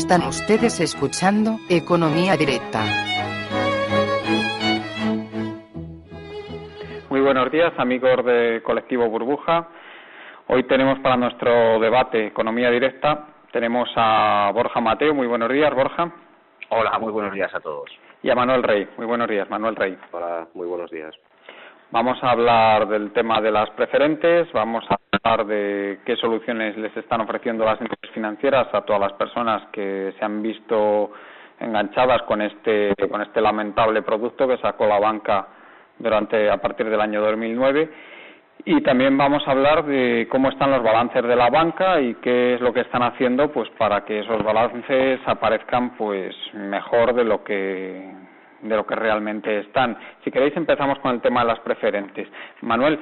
Están ustedes escuchando Economía Directa. Muy buenos días, amigos de Colectivo Burbuja. Hoy tenemos para nuestro debate Economía Directa, tenemos a Borja Mateo. Muy buenos días, Borja. Hola, muy buenos días a todos. Y a Manuel Rey. Muy buenos días, Manuel Rey. Hola, muy buenos días. Vamos a hablar del tema de las preferentes, vamos a hablar de qué soluciones les están ofreciendo las entidades financieras a todas las personas que se han visto enganchadas con este lamentable producto que sacó la banca a partir del año 2009. Y también vamos a hablar de cómo están los balances de la banca y qué es lo que están haciendo pues para que esos balances aparezcan pues mejor de lo que realmente están. Si queréis empezamos con el tema de las preferentes. Manuel,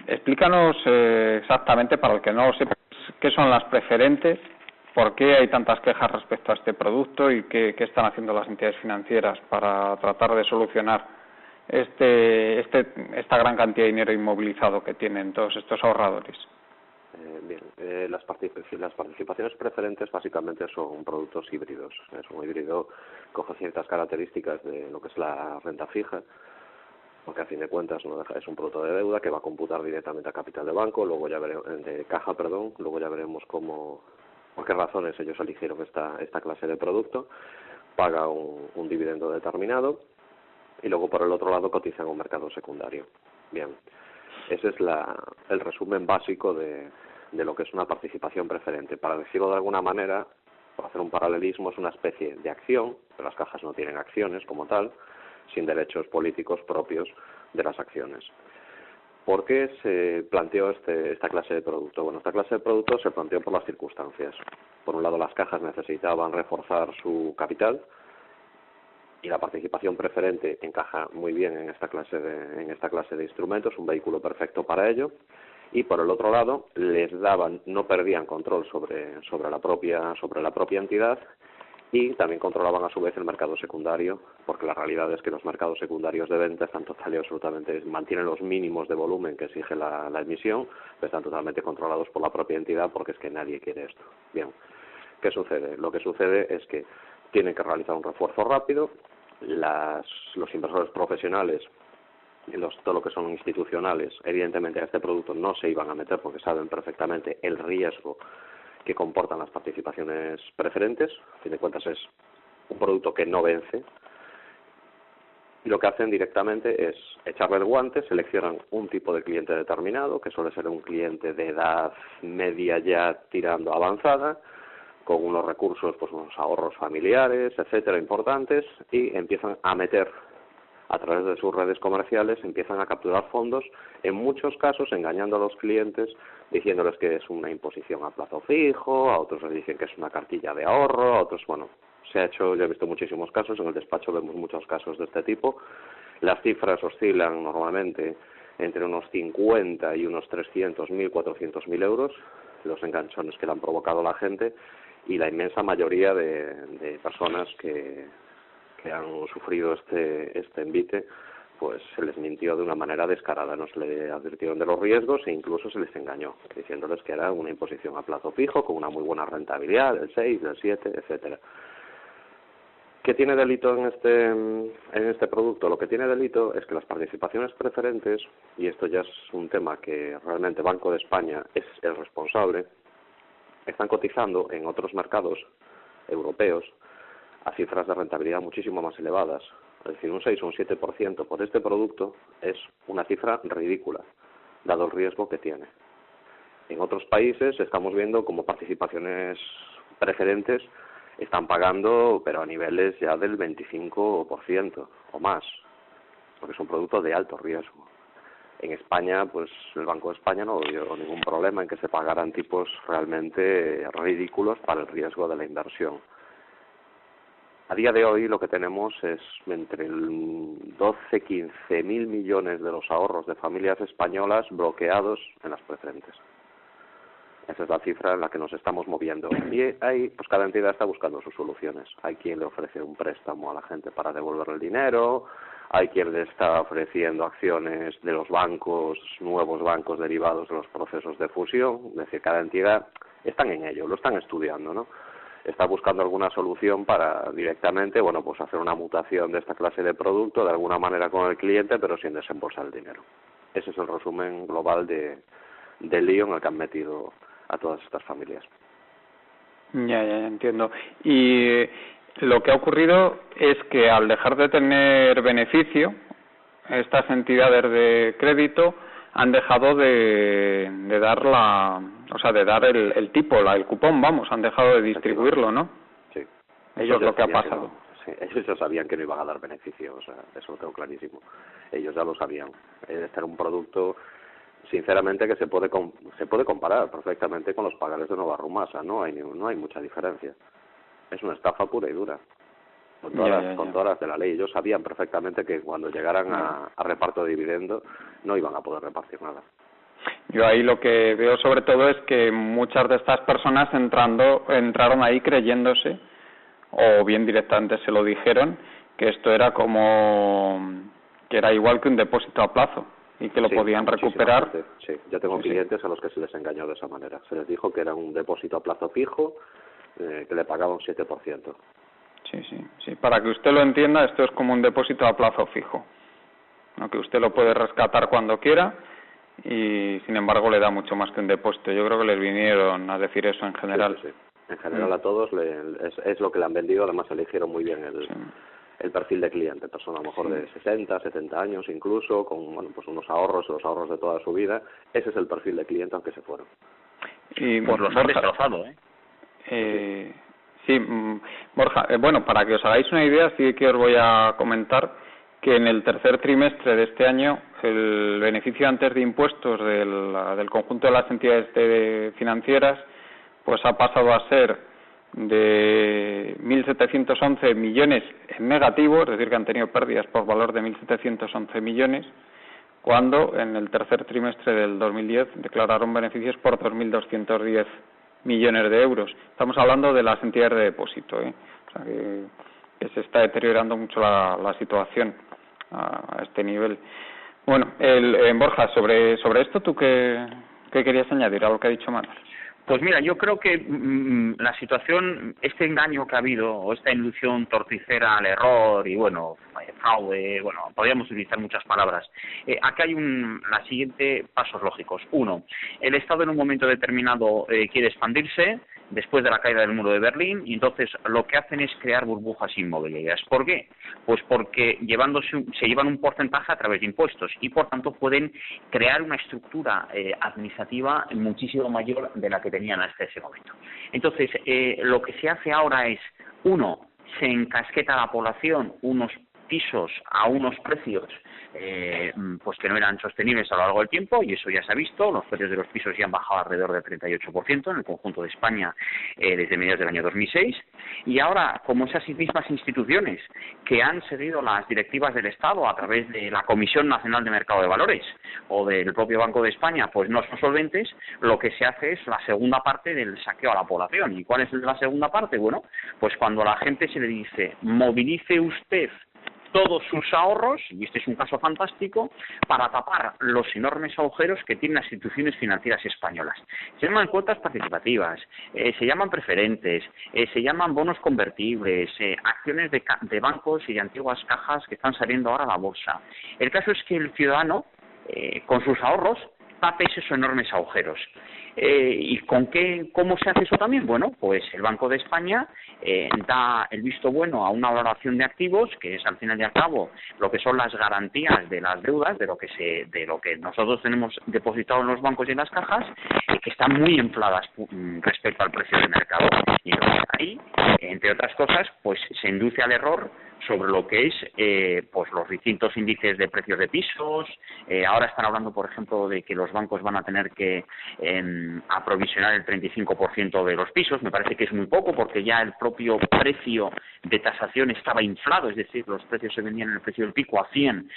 explícanos exactamente, para el que no lo sepa, qué son las preferentes, por qué hay tantas quejas respecto a este producto y qué están haciendo las entidades financieras para tratar de solucionar esta gran cantidad de dinero inmovilizado que tienen todos estos ahorradores. Las participaciones preferentes básicamente son productos híbridos. Es un híbrido, coge ciertas características de lo que es la renta fija, porque a fin de cuentas no deja, es un producto de deuda que va a computar directamente a capital de banco, luego ya veremos, de caja, luego ya veremos por qué razones ellos eligieron esta clase de producto, paga un dividendo determinado y luego por el otro lado cotiza en un mercado secundario. Bien, ese es el resumen básico de lo que es una participación preferente. Para decirlo de alguna manera, por hacer un paralelismo, es una especie de acción, pero las cajas no tienen acciones como tal, sin derechos políticos propios de las acciones. ¿Por qué se planteó esta clase de producto? Bueno, esta clase de producto se planteó por las circunstancias. Por un lado, las cajas necesitaban reforzar su capital y la participación preferente encaja muy bien en esta clase de instrumentos, un vehículo perfecto para ello. Y por el otro lado no perdían control sobre la propia entidad y también controlaban a su vez el mercado secundario, porque la realidad es que los mercados secundarios de venta están total y absolutamente, mantienen los mínimos de volumen que exige la emisión, pero están totalmente controlados por la propia entidad porque es que nadie quiere esto. Bien, ¿qué sucede? Lo que sucede es que tienen que realizar un refuerzo rápido, los inversores profesionales y todo lo que son institucionales, evidentemente a este producto no se iban a meter porque saben perfectamente el riesgo que comportan las participaciones preferentes. A fin de cuentas es un producto que no vence y lo que hacen directamente es echarle el guante, seleccionan un tipo de cliente determinado, que suele ser un cliente de edad media ya tirando avanzada, con unos recursos, pues unos ahorros familiares, etcétera, importantes, y empiezan a meter a través de sus redes comerciales, empiezan a capturar fondos, en muchos casos engañando a los clientes, diciéndoles que es una imposición a plazo fijo, a otros les dicen que es una cartilla de ahorro, a otros, bueno, yo he visto muchísimos casos, en el despacho vemos muchos casos de este tipo. Las cifras oscilan normalmente entre unos 50 y unos 300.000, 400.000 euros, los enganchones que le han provocado a la gente, y la inmensa mayoría de personas que han sufrido este envite, pues se les mintió de una manera descarada, no se les advirtieron de los riesgos e incluso se les engañó, diciéndoles que era una imposición a plazo fijo con una muy buena rentabilidad, del 6, del 7, etcétera. ¿Qué tiene delito en este producto? Lo que tiene delito es que las participaciones preferentes, y esto ya es un tema que realmente Banco de España es el responsable, están cotizando en otros mercados europeos a cifras de rentabilidad muchísimo más elevadas. Es decir, un 6 o un 7% por este producto es una cifra ridícula, dado el riesgo que tiene. En otros países estamos viendo como participaciones preferentes están pagando, pero a niveles ya del 25% o más, porque es un producto de alto riesgo. En España, pues el Banco de España no vio ningún problema en que se pagaran tipos realmente ridículos para el riesgo de la inversión. A día de hoy lo que tenemos es entre 12-15 mil millones de los ahorros de familias españolas bloqueados en las preferentes. Esa es la cifra en la que nos estamos moviendo. Y ahí, pues cada entidad está buscando sus soluciones. Hay quien le ofrece un préstamo a la gente para devolver el dinero, hay quien le está ofreciendo acciones de los bancos, nuevos bancos derivados de los procesos de fusión. Es decir, cada entidad están en ello, lo están estudiando, ¿no? está buscando alguna solución para directamente, bueno, pues hacer una mutación de esta clase de producto de alguna manera con el cliente, pero sin desembolsar el dinero. Ese es el resumen global del lío en el que han metido a todas estas familias. Ya entiendo. Y lo que ha ocurrido es que al dejar de tener beneficio, estas entidades de crédito han dejado de dar el tipo, el cupón, vamos, han dejado de distribuirlo, ¿no? Sí. Ellos lo que ha pasado. Sí, ellos ya sabían que no iban a dar beneficio, o sea, eso lo tengo clarísimo. Ellos ya lo sabían. Este era un producto, sinceramente, que se puede comparar perfectamente con los pagares de Nova Rumasa, no hay mucha diferencia. Es una estafa pura y dura. Con todas las de la ley. Ellos sabían perfectamente que cuando llegaran a reparto de dividendos no iban a poder repartir nada. Yo ahí lo que veo sobre todo es que muchas de estas personas entraron ahí creyéndose, o bien directamente se lo dijeron, que esto era que era igual que un depósito a plazo y que lo podían recuperar. Sí, yo tengo clientes a los que se les engañó de esa manera. Se les dijo que era un depósito a plazo fijo, que le pagaba un 7%. Sí, para que usted lo entienda, esto es como un depósito a plazo fijo, ¿no? Que usted lo puede rescatar cuando quiera y, sin embargo, le da mucho más que un depósito. Yo creo que les vinieron a decir eso en general. Sí. En general a todos es lo que le han vendido. Además eligieron muy bien el perfil de cliente, persona a lo mejor de 60, 70 años incluso, con pues unos ahorros, los ahorros de toda su vida. Ese es el perfil de cliente al que se fueron. Y pues los han destrozado, Sí, Borja, bueno, para que os hagáis una idea, sí que os voy a comentar que en el tercer trimestre de este año el beneficio antes de impuestos del conjunto de las entidades financieras pues ha pasado a ser de 1.711 millones en negativo, es decir, que han tenido pérdidas por valor de 1.711 millones, cuando en el tercer trimestre del 2010 declararon beneficios por 2.210 millones de euros. Estamos hablando de las entidades de depósito, O sea que se está deteriorando mucho la situación a este nivel. Bueno, Borja, sobre esto, ¿tú qué querías añadir a lo que ha dicho Manuel? Pues mira, yo creo que la situación, este engaño que ha habido, o esta inducción torticera al error y, bueno, fraude, bueno, podríamos utilizar muchas palabras. Aquí hay la siguiente pasos lógicos. Uno, el Estado en un momento determinado quiere expandirse después de la caída del muro de Berlín y entonces lo que hacen es crear burbujas inmobiliarias. ¿Por qué? Pues porque se llevan un porcentaje a través de impuestos y por tanto pueden crear una estructura administrativa muchísimo mayor de la que tenían hasta ese momento. Entonces, lo que se hace ahora es, uno, se encasqueta a la población unos pisos a unos precios pues que no eran sostenibles a lo largo del tiempo, y eso ya se ha visto. Los precios de los pisos ya han bajado alrededor del 38% en el conjunto de España desde mediados del año 2006, y ahora, como esas mismas instituciones que han seguido las directivas del Estado a través de la Comisión Nacional de Mercado de Valores o del propio Banco de España, pues no son solventes, lo que se hace es la segunda parte del saqueo a la población. ¿Y cuál es la segunda parte? Bueno, pues cuando a la gente se le dice, movilice usted todos sus ahorros, y este es un caso fantástico, para tapar los enormes agujeros que tienen las instituciones financieras españolas. Se llaman cuotas participativas, se llaman preferentes, se llaman bonos convertibles, acciones de bancos y de antiguas cajas que están saliendo ahora a la bolsa. El caso es que el ciudadano, con sus ahorros, tape esos enormes agujeros. ¿Y cómo se hace eso también? Bueno, pues el Banco de España da el visto bueno a una valoración de activos, que es al final y al cabo lo que son las garantías de las deudas, de lo que nosotros tenemos depositado en los bancos y en las cajas, que están muy infladas respecto al precio de mercado. Y ahí, entre otras cosas, pues se induce al error sobre lo que es pues los distintos índices de precios de pisos. Ahora están hablando, por ejemplo, de que los bancos van a tener que aprovisionar el 35% de los pisos. Me parece que es muy poco, porque ya el propio precio de tasación estaba inflado, es decir, los precios se vendían en el precio del pico a 100,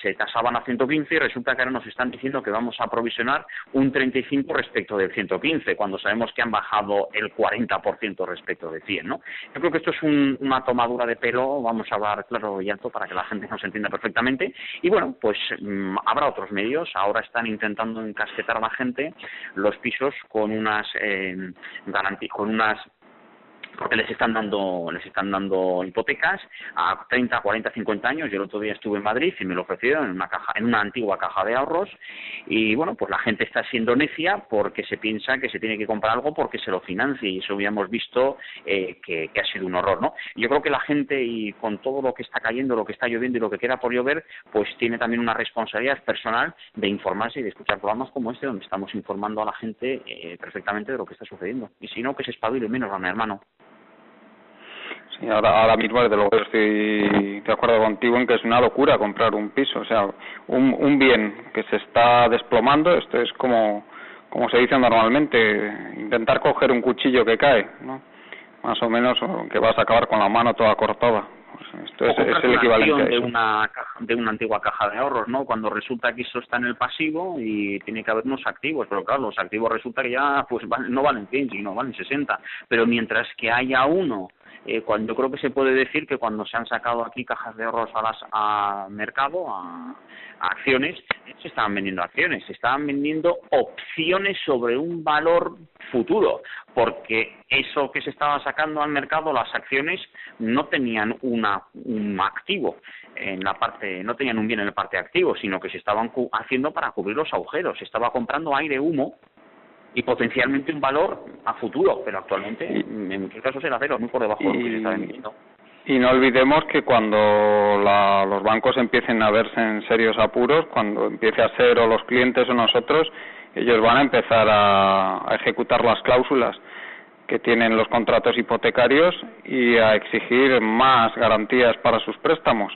se tasaban a 115, y resulta que ahora nos están diciendo que vamos a aprovisionar un 35 respecto del 115, cuando sabemos que han bajado el 40% respecto de 100, ¿no? Yo creo que esto es una tomadura de pelo, vamos a hablar claro y alto para que la gente nos entienda perfectamente, y bueno, pues habrá otros medios. Ahora están intentando encasquetar a la gente los pisos con unas porque les están dando hipotecas a 30, 40, 50 años. Yo el otro día estuve en Madrid y me lo ofrecieron en una antigua caja de ahorros, y bueno, pues la gente está siendo necia porque se piensa que se tiene que comprar algo porque se lo financie, y eso habíamos visto que ha sido un horror, ¿no? Yo creo que la gente, y con todo lo que está cayendo, lo que está lloviendo y lo que queda por llover, pues tiene también una responsabilidad personal de informarse y de escuchar programas como este, donde estamos informando a la gente perfectamente de lo que está sucediendo. Y si no, que se espabile menos, mi hermano. Sí, ahora mismo, desde luego, estoy de acuerdo contigo en que es una locura comprar un piso. O sea, un bien que se está desplomando, esto es como se dice normalmente, intentar coger un cuchillo que cae, ¿no? Más o menos, que vas a acabar con la mano toda cortada. Pues esto es el equivalente a eso. De una antigua caja de ahorros, ¿no? Cuando resulta que eso está en el pasivo y tiene que haber unos activos, pero claro, los activos resulta que ya pues no valen 100, sino valen 60, pero mientras que haya uno, cuando yo creo que se puede decir que cuando se han sacado aquí cajas de ahorros a mercado, a acciones, se estaban vendiendo acciones, se estaban vendiendo opciones sobre un valor futuro, porque eso que se estaba sacando al mercado, las acciones, no tenían un activo en la parte, no tenían un bien en la parte activo, sino que se estaban haciendo para cubrir los agujeros, se estaba comprando aire, humo y potencialmente un valor a futuro, pero actualmente en muchos casos era cero, muy por debajo de lo que se está vendiendo. Y no olvidemos que cuando los bancos empiecen a verse en serios apuros, cuando empiece a ser o los clientes o nosotros, ellos van a empezar a ejecutar las cláusulas que tienen los contratos hipotecarios y a exigir más garantías para sus préstamos.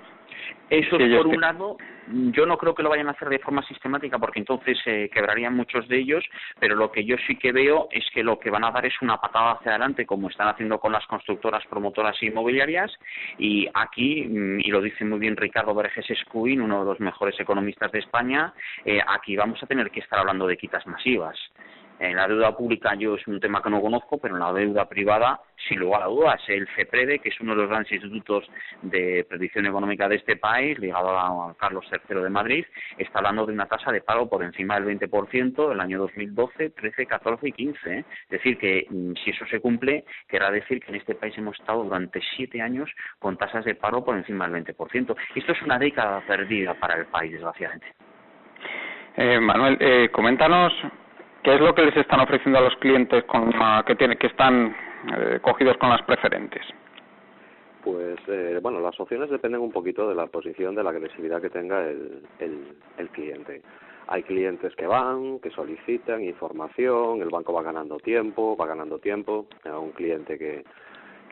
Eso es por un lado. Yo no creo que lo vayan a hacer de forma sistemática, porque entonces quebrarían muchos de ellos, pero lo que yo sí que veo es que lo que van a dar es una patada hacia adelante, como están haciendo con las constructoras, promotoras e inmobiliarias, y aquí, y lo dice muy bien Ricardo Vergés Escuín, uno de los mejores economistas de España, aquí vamos a tener que estar hablando de quitas masivas. En la deuda pública yo es un tema que no conozco, pero en la deuda privada, sin lugar a dudas, el FEPREDE, que es uno de los grandes institutos de predicción económica de este país, ligado a Carlos III de Madrid, está hablando de una tasa de paro por encima del 20% el año 2012, 13, 14 y 15. Es decir, que si eso se cumple, querrá decir que en este país hemos estado durante 7 años con tasas de paro por encima del 20%. Esto es una década perdida para el país, desgraciadamente. Manuel, coméntanos ¿qué es lo que les están ofreciendo a los clientes que están cogidos con las preferentes? Pues, bueno, las opciones dependen un poquito de la posición, de la agresividad que tenga el cliente. Hay clientes que que solicitan información, el banco va ganando tiempo. Un cliente que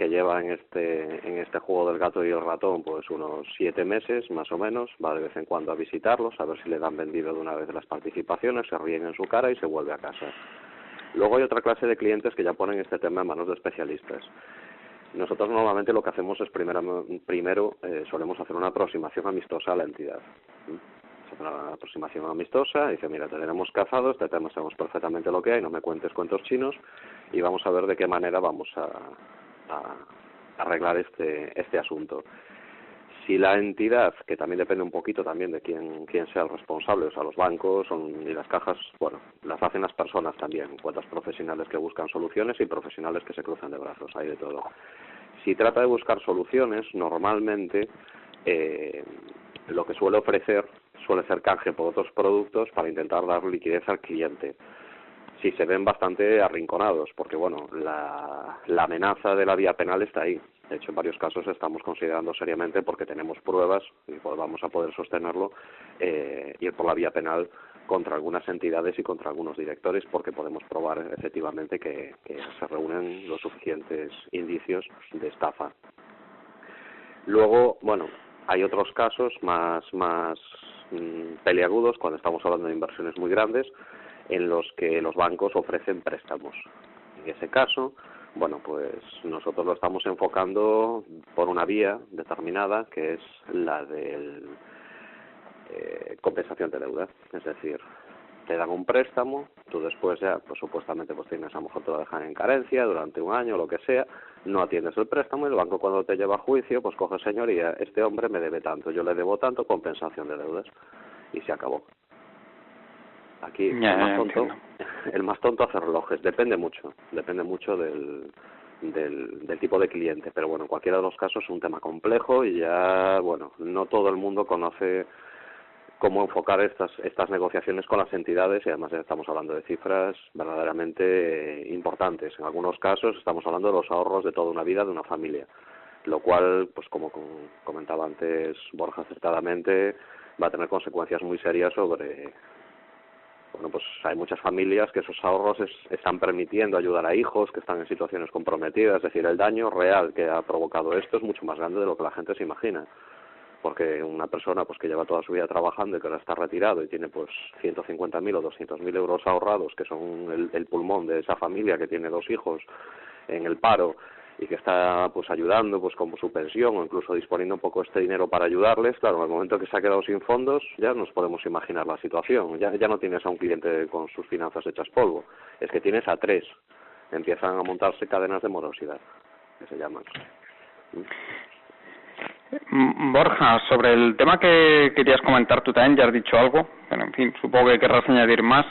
lleva en este juego del gato y el ratón pues unos 7 meses más o menos, va de vez en cuando a visitarlos, a ver si le dan vendido de una vez las participaciones, se ríen en su cara y se vuelve a casa. Luego hay otra clase de clientes que ya ponen este tema en manos de especialistas. Nosotros normalmente lo que hacemos es primero solemos hacer una aproximación amistosa a la entidad. Se hace una aproximación amistosa, dice, mira, te tenemos cazado, este tema sabemos perfectamente lo que hay, no me cuentes cuentos chinos, y vamos a ver de qué manera vamos a arreglar este asunto. Si la entidad, que también depende un poquito también de quién sea el responsable, o sea, los bancos y las cajas, bueno, las hacen las personas también, cuantas profesionales que buscan soluciones y profesionales que se cruzan de brazos, hay de todo. Si trata de buscar soluciones, normalmente lo que suele ofrecer suele ser canje por otros productos para intentar dar liquidez al cliente. Sí, se ven bastante arrinconados, porque bueno, la amenaza de la vía penal está ahí. De hecho, en varios casos estamos considerando seriamente, porque tenemos pruebas y pues vamos a poder sostenerlo, ir por la vía penal contra algunas entidades y contra algunos directores, porque podemos probar efectivamente que se reúnen los suficientes indicios de estafa. Luego, bueno, hay otros casos más peliagudos, cuando estamos hablando de inversiones muy grandes, en los que los bancos ofrecen préstamos. En ese caso, bueno, pues nosotros lo estamos enfocando por una vía determinada, que es la del compensación de deuda. Es decir, te dan un préstamo, tú después ya, pues supuestamente pues tienes, a lo mejor te lo dejan en carencia durante un año o lo que sea, no atiendes el préstamo y el banco cuando te lleva a juicio, pues coge, señoría, este hombre me debe tanto, yo le debo tanto, compensación de deudas, y se acabó. Aquí el más tonto hace relojes, depende mucho del del tipo de cliente. Pero bueno, en cualquiera de los casos es un tema complejo y ya, bueno, no todo el mundo conoce cómo enfocar estas negociaciones con las entidades, y además ya estamos hablando de cifras verdaderamente importantes. En algunos casos estamos hablando de los ahorros de toda una vida de una familia, lo cual, pues como comentaba antes Borja acertadamente, va a tener consecuencias muy serias sobre... Bueno, pues hay muchas familias que esos ahorros están permitiendo ayudar a hijos que están en situaciones comprometidas. Es decir, el daño real que ha provocado esto es mucho más grande de lo que la gente se imagina. Porque una persona pues que lleva toda su vida trabajando y que ahora está retirado y tiene pues 150.000 o 200.000 euros ahorrados, que son el pulmón de esa familia que tiene 2 hijos en el paro y que está pues ayudando pues como su pensión o incluso disponiendo un poco este dinero para ayudarles, claro, en el momento que se ha quedado sin fondos ya nos podemos imaginar la situación. Ya no tienes a un cliente con sus finanzas hechas polvo, es que tienes a 3. Empiezan a montarse cadenas de morosidad, que se llaman. Borja, sobre el tema que querías comentar tú también, ya has dicho algo, pero en fin, supongo que querrás añadir más.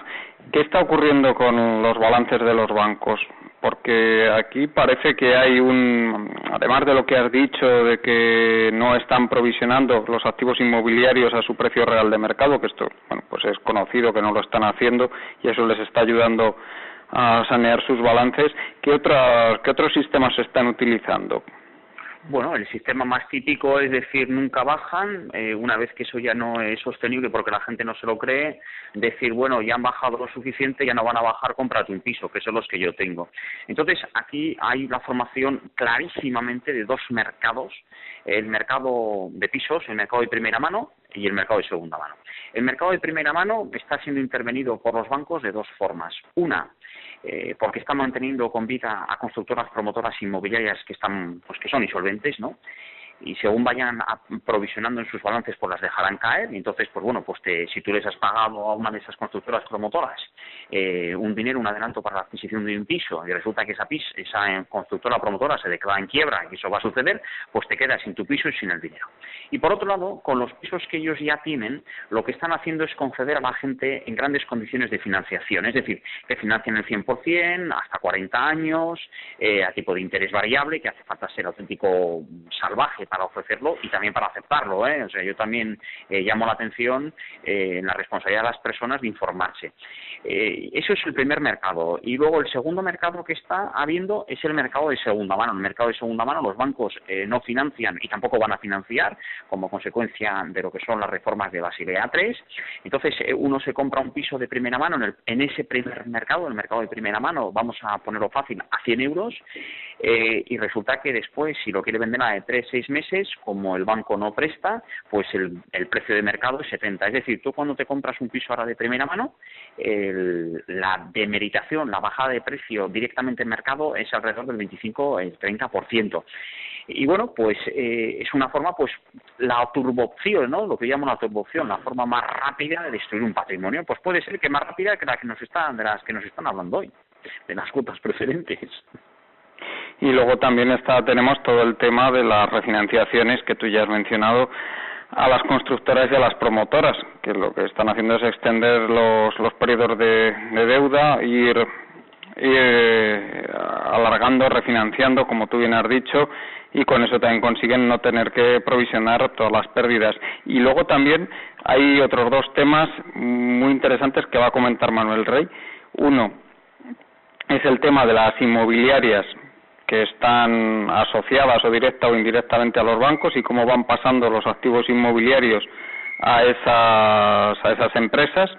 ¿Qué está ocurriendo con los balances de los bancos? Porque aquí parece que hay además de lo que has dicho de que no están provisionando los activos inmobiliarios a su precio real de mercado, que esto, bueno, pues es conocido que no lo están haciendo y eso les está ayudando a sanear sus balances, ¿qué otros sistemas se están utilizando? Bueno, el sistema más típico es decir, nunca bajan, una vez que eso ya no es sostenible porque la gente no se lo cree, decir, bueno, ya han bajado lo suficiente, ya no van a bajar, cómprate un piso, que son los que yo tengo. Entonces, aquí hay la formación clarísimamente de 2 mercados, el mercado de pisos, el mercado de primera mano y el mercado de segunda mano. El mercado de primera mano está siendo intervenido por los bancos de 2 formas. Una, porque están manteniendo con vida a constructoras promotoras inmobiliarias que están, pues que son insolventes, ¿no? Y según vayan provisionando en sus balances, pues las dejarán caer. Y entonces, pues bueno, pues si tú les has pagado a una de esas constructoras promotoras un dinero, un adelanto para la adquisición de un piso, y resulta que esa constructora promotora se declara en quiebra, y eso va a suceder, pues te quedas sin tu piso y sin el dinero. Y por otro lado, con los pisos que ellos ya tienen, lo que están haciendo es conceder a la gente en grandes condiciones de financiación, es decir, que financian el 100%, hasta 40 años, a tipo de interés variable, que hace falta ser auténtico salvaje para ofrecerlo y también para aceptarlo, O sea, yo también llamo la atención en la responsabilidad de las personas de informarse. Eso es el primer mercado. Y luego el segundo mercado que está habiendo es el mercado de segunda mano. En el mercado de segunda mano los bancos no financian y tampoco van a financiar como consecuencia de lo que son las reformas de Basilea III. Entonces uno se compra un piso de primera mano en ese primer mercado, el mercado de primera mano, vamos a ponerlo fácil, a 100 euros, y resulta que después, si lo quiere vender a de 3-6 meses, como el banco no presta, pues el precio de mercado es 70. Es decir, tú cuando te compras un piso ahora de primera mano, la demeritación, la bajada de precio directamente en mercado es alrededor del 25-30%. Y bueno, pues es una forma, pues la turboopción, ¿no? Lo que llamo la turboopción, la forma más rápida de destruir un patrimonio, pues puede ser que más rápida que de las que nos están hablando hoy, de las cuotas preferentes. Y luego también tenemos todo el tema de las refinanciaciones que tú ya has mencionado a las constructoras y a las promotoras, que lo que están haciendo es extender los periodos de deuda e ir alargando, refinanciando, como tú bien has dicho, y con eso también consiguen no tener que provisionar todas las pérdidas. Y luego también hay otros 2 temas muy interesantes que va a comentar Manuel Rey. Uno es el tema de las inmobiliarias que están asociadas o directa o indirectamente a los bancos y cómo van pasando los activos inmobiliarios a esas empresas,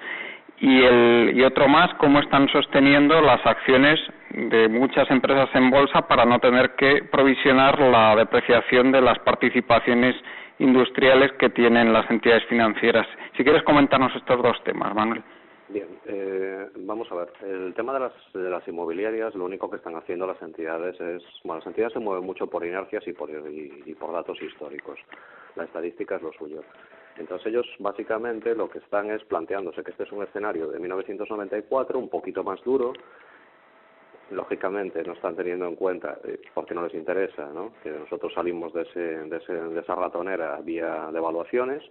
y otro más, cómo están sosteniendo las acciones de muchas empresas en bolsa para no tener que provisionar la depreciación de las participaciones industriales que tienen las entidades financieras. Si quieres comentarnos estos 2 temas, Manuel. Bien, vamos a ver. El tema de las inmobiliarias, lo único que están haciendo las entidades las entidades se mueven mucho por inercias y por datos históricos. La estadística es lo suyo. Entonces ellos básicamente lo que están es planteándose que este es un escenario de 1994, un poquito más duro. Lógicamente no están teniendo en cuenta, porque no les interesa, ¿no?, que nosotros salimos de esa ratonera vía devaluaciones.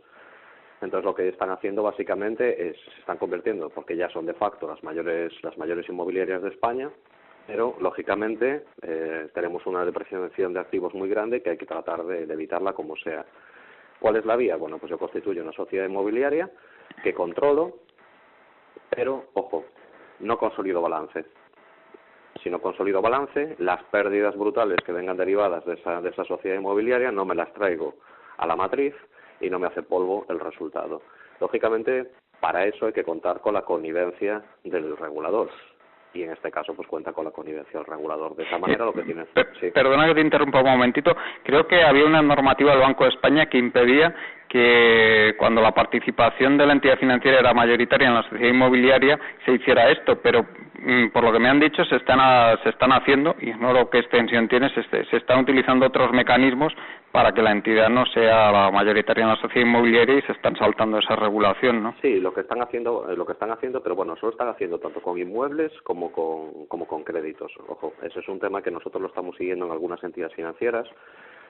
Entonces lo que están haciendo básicamente se están convirtiendo, porque ya son de facto las mayores inmobiliarias de España, Pero, lógicamente, tenemos una depreciación de activos muy grande que hay que tratar de evitarla como sea. ¿Cuál es la vía? Bueno, pues yo constituyo una sociedad inmobiliaria que controlo, pero, ojo, no consolido balance. Si no consolido balance, las pérdidas brutales que vengan derivadas de esa sociedad inmobiliaria no me las traigo a la matriz y no me hace polvo el resultado. Lógicamente, para eso hay que contar con la connivencia del regulador. Y en este caso pues cuenta con la connivencia del regulador. De esa manera lo que tiene... Sí. Perdona que te interrumpa un momentito. Creo que había una normativa del Banco de España que impedía que cuando la participación de la entidad financiera era mayoritaria en la sociedad inmobiliaria se hiciera esto, pero por lo que me han dicho se están haciendo, y ignoro qué extensión tiene, se están utilizando otros mecanismos para que la entidad no sea la mayoritaria en la sociedad inmobiliaria y se están saltando esa regulación, ¿no? Sí, lo que están haciendo, pero bueno, solo están haciendo tanto con inmuebles como con créditos. Ojo, ese es un tema que nosotros lo estamos siguiendo en algunas entidades financieras,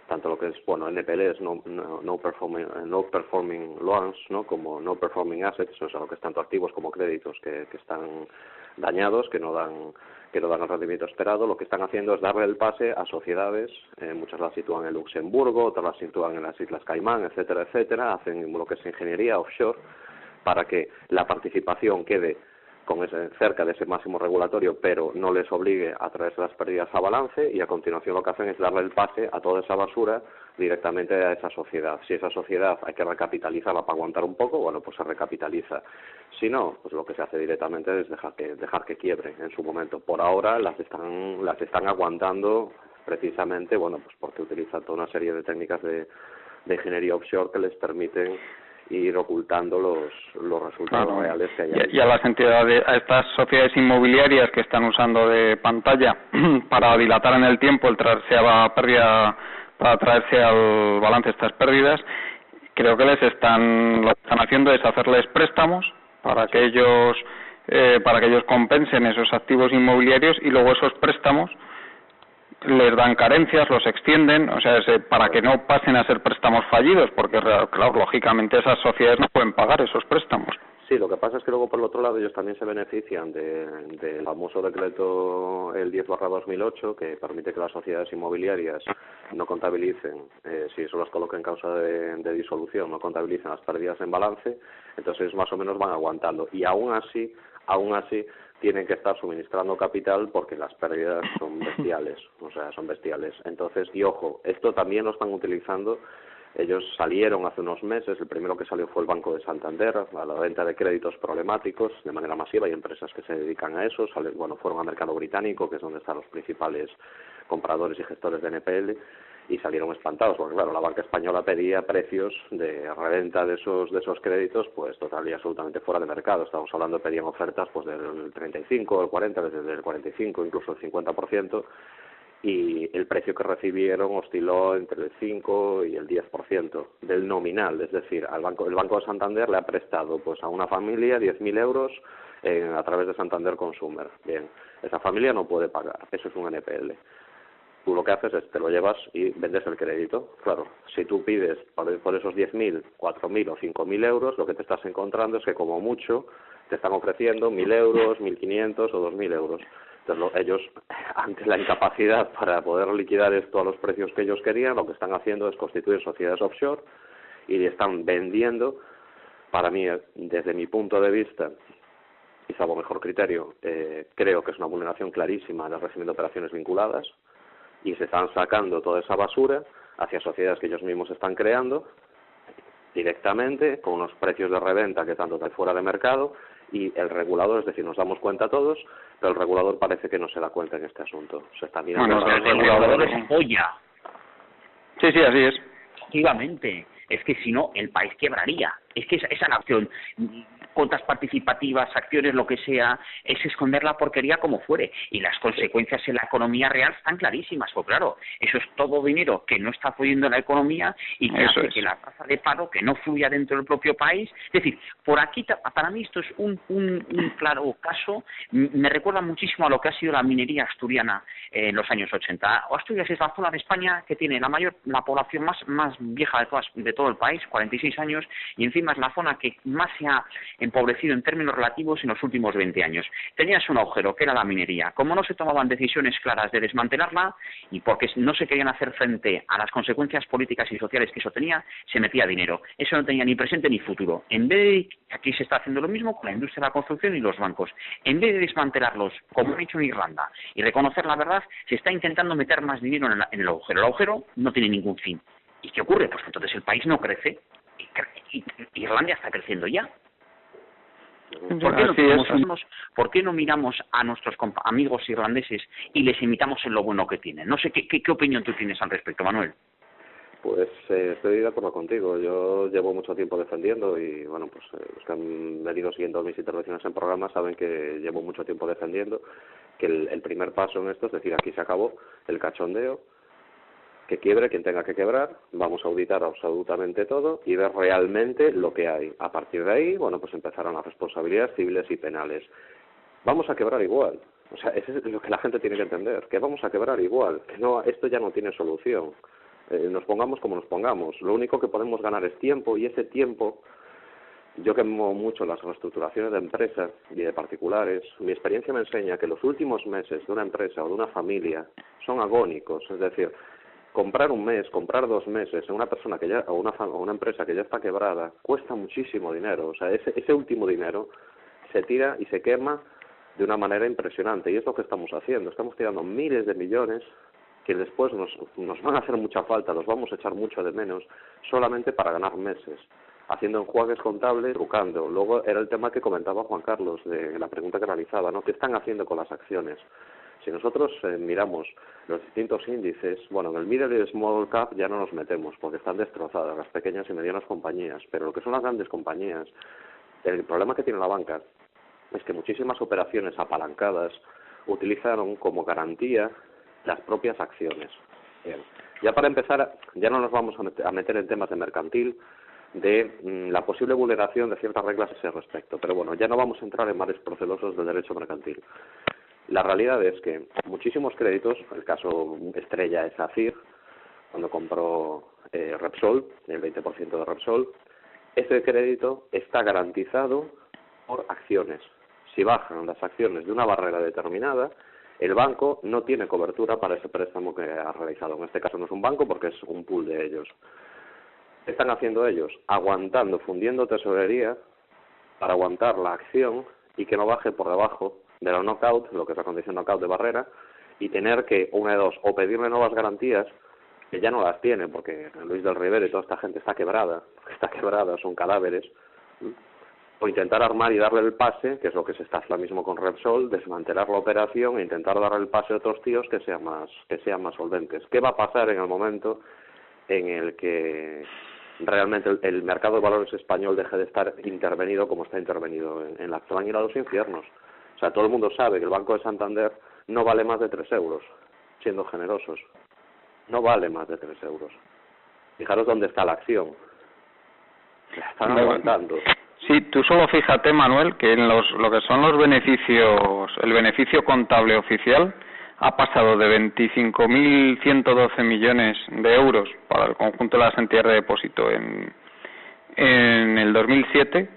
tanto lo que es, bueno, NPLs, no performing loans, ¿no? Como no performing assets, o sea, lo que es tanto activos como créditos que están dañados, que no dan el rendimiento esperado. Lo que están haciendo es darle el pase a sociedades, muchas las sitúan en Luxemburgo, otras las sitúan en las Islas Caimán, etcétera, etcétera, hacen lo que es ingeniería offshore para que la participación quede cerca de ese máximo regulatorio, pero no les obligue a traerse las pérdidas a balance, y a continuación lo que hacen es darle el pase a toda esa basura directamente a esa sociedad. Si esa sociedad hay que recapitalizarla para aguantar un poco, bueno, pues se recapitaliza. Si no, pues lo que se hace directamente es dejar que quiebre en su momento. Por ahora las están aguantando precisamente, bueno, pues porque utilizan toda una serie de técnicas de ingeniería offshore que les permiten ir ocultando los resultados reales que hay. Y a las entidades, a estas sociedades inmobiliarias que están usando de pantalla para dilatar en el tiempo el traerse a la pérdida, para traerse al balance estas pérdidas, creo que lo que están haciendo es hacerles préstamos para que ellos compensen esos activos inmobiliarios, y luego esos préstamos les dan carencias, los extienden, o sea, para que no pasen a ser préstamos fallidos, porque claro, lógicamente esas sociedades no pueden pagar esos préstamos. Sí, lo que pasa es que luego por el otro lado ellos también se benefician del famoso decreto el 10/2008, que permite que las sociedades inmobiliarias no contabilicen, si eso las coloca en causa de disolución, no contabilicen las pérdidas en balance. Entonces más o menos van aguantando, y aún así tienen que estar suministrando capital porque las pérdidas son bestiales, o sea, son bestiales. Entonces, y ojo, esto también lo están utilizando. Ellos salieron hace unos meses, el primero que salió fue el Banco de Santander, a la venta de créditos problemáticos de manera masiva. Hay empresas que se dedican a eso, fueron al mercado británico, que es donde están los principales compradores y gestores de NPL, y salieron espantados, porque claro, la banca española pedía precios de reventa de esos créditos pues total y absolutamente fuera de mercado. Estamos hablando, pedían ofertas pues del 35, el 40, desde el 45, incluso el 50%, y el precio que recibieron osciló entre el 5 y el 10% del nominal. Es decir, el Banco de Santander le ha prestado pues a una familia 10.000 euros a través de Santander Consumer. Bien, esa familia no puede pagar, eso es un NPL. Tú lo que haces es te lo llevas y vendes el crédito. Claro, si tú pides por esos 10.000, 4.000 o 5.000 euros, lo que te estás encontrando es que como mucho te están ofreciendo 1.000 euros, 1.500 o 2.000 euros. Entonces ellos, ante la incapacidad para poder liquidar esto a los precios que ellos querían, lo que están haciendo es constituir sociedades offshore y están vendiendo. Para mí, desde mi punto de vista, y salvo mejor criterio, creo que es una vulneración clarísima del régimen de operaciones vinculadas, y se están sacando toda esa basura hacia sociedades que ellos mismos están creando directamente, con unos precios de reventa que tanto están fuera de mercado, y el regulador, es decir, nos damos cuenta todos, pero el regulador parece que no se da cuenta en este asunto. Se está mirando. Bueno, el regulador es polla. Sí, así es. Efectivamente. Es que si no, el país quebraría. Es que esa es la opción. Cuotas participativas, acciones, lo que sea, es esconder la porquería como fuere. Y las consecuencias en la economía real están clarísimas. Pues claro, eso es todo dinero que no está fluyendo en la economía y que hace que la tasa de paro que no fluya dentro del propio país. Es decir, por aquí, para mí esto es un claro caso. Me recuerda muchísimo a lo que ha sido la minería asturiana en los años 80. Asturias es la zona de España que tiene la población más vieja de todo el país, 46 años, y encima es la zona que más se ha empobrecido en términos relativos en los últimos 20 años. Tenías un agujero, que era la minería. Como no se tomaban decisiones claras de desmantelarla y porque no se querían hacer frente a las consecuencias políticas y sociales que eso tenía, se metía dinero. Eso no tenía ni presente ni futuro. En vez de, aquí se está haciendo lo mismo con la industria de la construcción y los bancos. En vez de desmantelarlos, como han hecho en Irlanda, y reconocer la verdad, se está intentando meter más dinero en el agujero. El agujero no tiene ningún fin. ¿Y qué ocurre? Pues que entonces el país no crece y Irlanda está creciendo ya. ¿Por qué no miramos a nuestros amigos irlandeses y les imitamos en lo bueno que tienen? No sé, ¿qué opinión tú tienes al respecto, Manuel? Pues estoy de acuerdo contigo. Yo llevo mucho tiempo defendiendo y, bueno, pues los que han venido siguiendo mis intervenciones en programas saben que llevo mucho tiempo defendiendo que el primer paso en esto es decir, aquí se acabó el cachondeo, que quiebre quien tenga que quebrar, vamos a auditar absolutamente todo y ver realmente lo que hay. A partir de ahí, bueno, pues empezarán las responsabilidades civiles y penales. Vamos a quebrar igual. O sea, eso es lo que la gente tiene que entender, que vamos a quebrar igual, que no, esto ya no tiene solución. Nos pongamos como nos pongamos. Lo único que podemos ganar es tiempo y ese tiempo, yo que muevo mucho las reestructuraciones de empresas y de particulares, mi experiencia me enseña que los últimos meses de una empresa o de una familia son agónicos, es decir, comprar un mes, comprar 2 meses en una persona que ya o una empresa que ya está quebrada cuesta muchísimo dinero. O sea, ese último dinero se tira y se quema de una manera impresionante y es lo que estamos haciendo. Estamos tirando miles de millones que después nos van a hacer mucha falta, los vamos a echar mucho de menos solamente para ganar meses, haciendo enjuagues contables, trucando. Luego era el tema que comentaba Juan Carlos de la pregunta que realizaba, ¿no? ¿Qué están haciendo con las acciones? Si nosotros miramos los distintos índices, bueno, en el middle y small cap ya no nos metemos porque están destrozadas las pequeñas y medianas compañías, pero lo que son las grandes compañías, el problema que tiene la banca es que muchísimas operaciones apalancadas utilizaron como garantía las propias acciones. Bien. Ya para empezar, ya no nos vamos a meter en temas de mercantil, de la posible vulneración de ciertas reglas a ese respecto, pero bueno, ya no vamos a entrar en mares procelosos del derecho mercantil. La realidad es que muchísimos créditos, el caso estrella es ACIR, cuando compró Repsol, el 20% de Repsol, ese crédito está garantizado por acciones. Si bajan las acciones de una barrera determinada, el banco no tiene cobertura para ese préstamo que ha realizado. En este caso no es un banco porque es un pool de ellos. ¿Qué están haciendo ellos? Aguantando, fundiendo tesorería para aguantar la acción y que no baje por debajo de la knockout, lo que es la condición knockout de barrera, y tener que, una de dos, o pedirle nuevas garantías, que ya no las tiene, porque Luis del Rivero y toda esta gente está quebrada, son cadáveres, o intentar armar y darle el pase, que es lo que se está haciendo mismo con Repsol, desmantelar la operación e intentar darle el pase a otros tíos que sean más solventes. ¿Qué va a pasar en el momento en el que realmente el mercado de valores español deje de estar intervenido como está intervenido en la actual y a los infiernos? O sea, todo el mundo sabe que el Banco de Santander no vale más de 3 euros, siendo generosos. No vale más de 3 euros. Fijaros dónde está la acción. La están aguantando. Sí, tú solo fíjate, Manuel, que en lo que son los beneficios, el beneficio contable oficial ha pasado de 25.112 millones de euros para el conjunto de las entidades de depósito en el 2007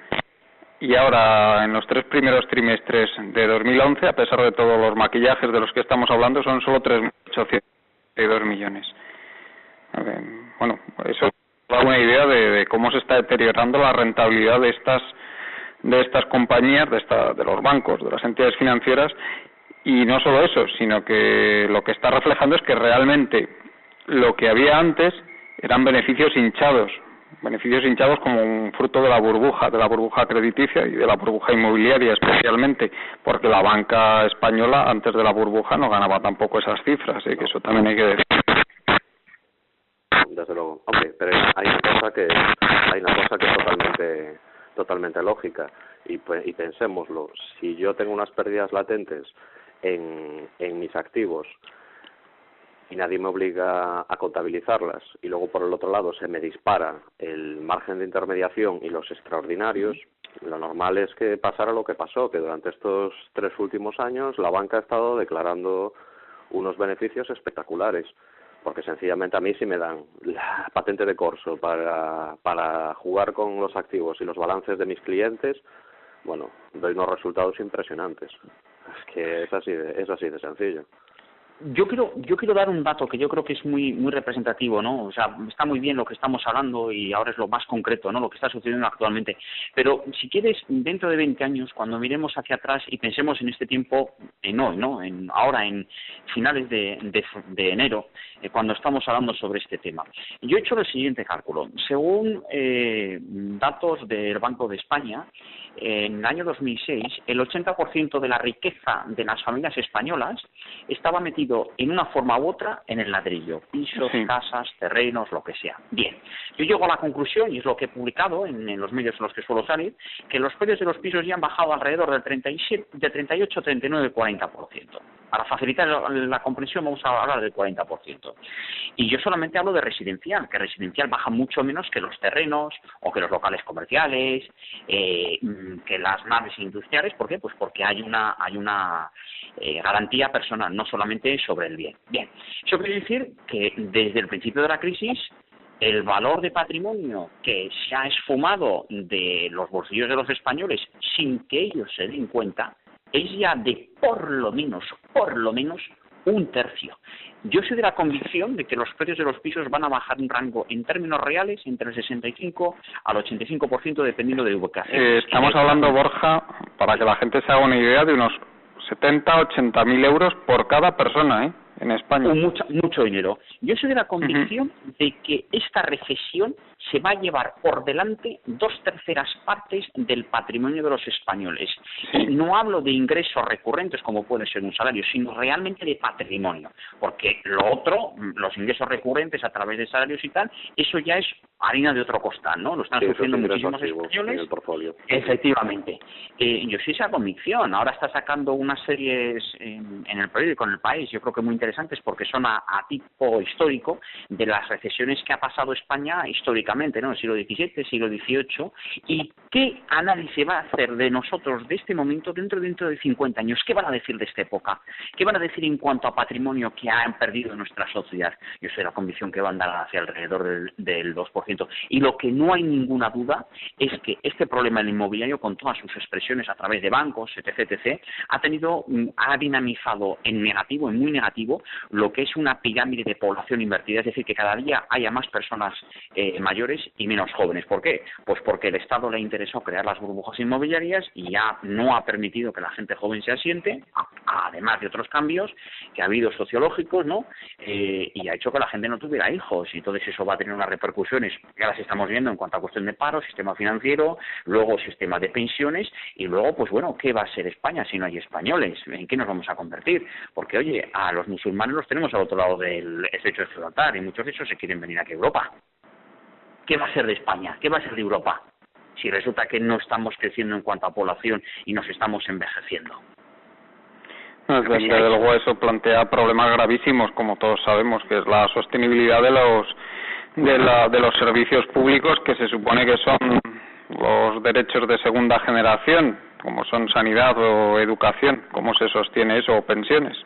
y ahora en los 3 primeros trimestres de 2011, a pesar de todos los maquillajes de los que estamos hablando, son solo 3.802 millones. Bueno, eso da una idea de cómo se está deteriorando la rentabilidad de estas compañías, de los bancos, de las entidades financieras, y no solo eso, sino que lo que está reflejando es que realmente lo que había antes eran beneficios hinchados como un fruto de la burbuja crediticia y de la burbuja inmobiliaria especialmente, porque la banca española antes de la burbuja no ganaba tampoco esas cifras, que eso también hay que decir. Desde luego. Hombre, pero hay una cosa que es totalmente lógica y pensémoslo. Si yo tengo unas pérdidas latentes en mis activos y nadie me obliga a contabilizarlas y luego por el otro lado se me dispara el margen de intermediación y los extraordinarios, lo normal es que pasara lo que pasó, que durante estos 3 últimos años la banca ha estado declarando unos beneficios espectaculares, porque sencillamente a mí si me dan la patente de corso para jugar con los activos y los balances de mis clientes, bueno, doy unos resultados impresionantes. Es que es así de sencillo. Yo quiero dar un dato que yo creo que es muy representativo, ¿no? O sea, está muy bien lo que estamos hablando y ahora es lo más concreto, ¿no? Lo que está sucediendo actualmente. Pero si quieres, dentro de 20 años, cuando miremos hacia atrás y pensemos en este tiempo, en hoy, ¿no? Ahora en finales de enero, cuando estamos hablando sobre este tema. Yo he hecho el siguiente cálculo. Según datos del Banco de España, en el año 2006, el 80% de la riqueza de las familias españolas estaba metido en una forma u otra en el ladrillo, pisos, casas, terrenos, lo que sea. Bien, yo llego a la conclusión, y es lo que he publicado en los medios en los que suelo salir, que los precios de los pisos ya han bajado alrededor del 38, 39, 40%. Para facilitar la comprensión vamos a hablar del 40%. Y yo solamente hablo de residencial, que residencial baja mucho menos que los terrenos o que los locales comerciales, que las naves industriales. ¿Por qué? Pues porque hay una garantía personal, no solamente sobre el bien. Bien, eso quiere decir que desde el principio de la crisis el valor de patrimonio que se ha esfumado de los bolsillos de los españoles sin que ellos se den cuenta es ya de por lo menos un tercio. Yo soy de la convicción de que los precios de los pisos van a bajar un rango en términos reales entre el 65 al 85% dependiendo de ubicación. Estamos hablando, Borja, para que la gente se haga una idea, de unos 70, 80 mil euros por cada persona, en España. Mucho dinero. Yo soy de la convicción de que esta recesión se va a llevar por delante 2/3 partes del patrimonio de los españoles. Sí. Y no hablo de ingresos recurrentes como puede ser un salario, sino realmente de patrimonio. Porque lo otro, los ingresos recurrentes a través de salarios y tal, eso ya es harina de otro costal, ¿no? Lo están sufriendo muchísimos españoles. En el portfolio. Efectivamente. Yo soy esa convicción. Ahora está sacando unas series en el periódico, en El País, yo creo que muy interesantes porque son a tipo histórico de las recesiones que ha pasado España históricamente, ¿no? El siglo XVII, siglo XVIII, y qué análisis va a hacer de nosotros de este momento dentro de 50 años. ¿Qué van a decir de esta época? ¿Qué van a decir en cuanto a patrimonio que han perdido en nuestra sociedad? Yo soy de la convicción que va a andar hacia alrededor del 2%. Y lo que no hay ninguna duda es que este problema del inmobiliario, con todas sus expresiones a través de bancos, etc., ha dinamizado en negativo, en muy negativo, lo que es una pirámide de población invertida, es decir, que cada día haya más personas mayores y menos jóvenes. ¿Por qué? Pues porque el Estado le interesó crear las burbujas inmobiliarias y ya no ha permitido que la gente joven se asiente, además de otros cambios que ha habido sociológicos, ¿no? Y ha hecho que la gente no tuviera hijos, y entonces eso va a tener unas repercusiones que las estamos viendo en cuanto a cuestión de paro, sistema financiero, luego sistema de pensiones, y luego, pues bueno, ¿qué va a ser España si no hay españoles? ¿En qué nos vamos a convertir? Porque, oye, a los musulmanes los tenemos al otro lado del estrecho de Gibraltar y muchos de ellos se quieren venir aquí a Europa. ¿Qué va a ser de España? ¿Qué va a ser de Europa? Si resulta que no estamos creciendo en cuanto a población y nos estamos envejeciendo. Desde luego eso plantea problemas gravísimos, como todos sabemos, que es la sostenibilidad de los servicios públicos, que se supone que son los derechos de segunda generación, como son sanidad o educación. ¿Cómo se sostiene eso? O pensiones.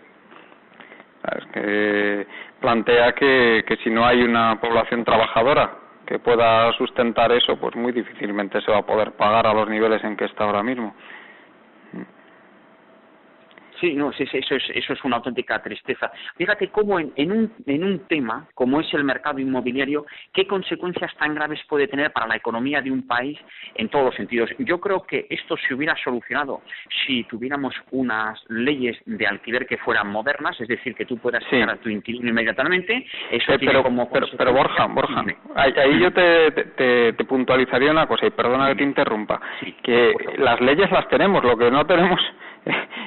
Es que plantea que si no hay una población trabajadora que pueda sustentar eso, pues muy difícilmente se va a poder pagar a los niveles en que está ahora mismo. Sí, no, sí, eso es una auténtica tristeza. Fíjate cómo en un tema como es el mercado inmobiliario, qué consecuencias tan graves puede tener para la economía de un país en todos los sentidos. Yo creo que esto se hubiera solucionado si tuviéramos unas leyes de alquiler que fueran modernas, es decir, que tú puedas sacar a tu inquilino inmediatamente. Eso pero Borja, ahí yo te puntualizaría una cosa, y perdona que te interrumpa, que las leyes las tenemos, lo que no tenemos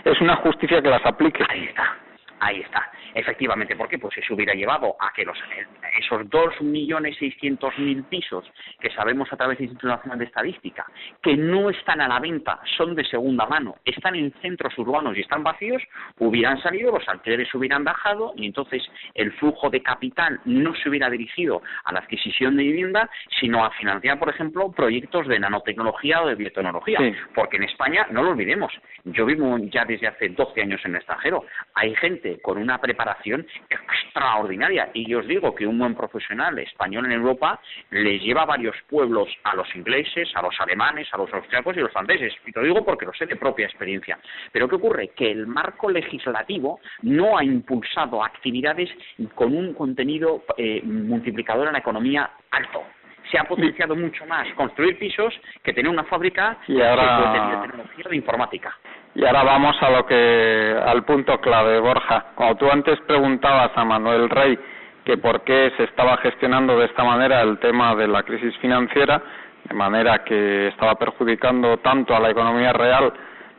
es una justicia que las aplique. Ahí está. Efectivamente, ¿por qué? Pues eso hubiera llevado a que esos 2.600.000 pisos que sabemos a través del Instituto Nacional de Estadística, que no están a la venta, son de segunda mano, están en centros urbanos y están vacíos, hubieran salido, los alquileres hubieran bajado y entonces el flujo de capital no se hubiera dirigido a la adquisición de vivienda, sino a financiar, por ejemplo, proyectos de nanotecnología o de biotecnología. Sí. Porque en España, no lo olvidemos, yo vivo ya desde hace 12 años en el extranjero, hay gente con una preparación preparación extraordinaria. Y yo os digo que un buen profesional español en Europa les lleva varios pueblos a los ingleses, a los alemanes, a los austriacos y a los franceses. Y te lo digo porque lo sé de propia experiencia. Pero ¿qué ocurre? Que el marco legislativo no ha impulsado actividades con un contenido multiplicador en la economía alto. Se ha potenciado mucho más construir pisos que tener una fábrica y ahora, que puede tener tecnología de informática. Y ahora vamos al punto clave, Borja. Cuando tú antes preguntabas a Manuel Rey que por qué se estaba gestionando de esta manera el tema de la crisis financiera, de manera que estaba perjudicando tanto a la economía real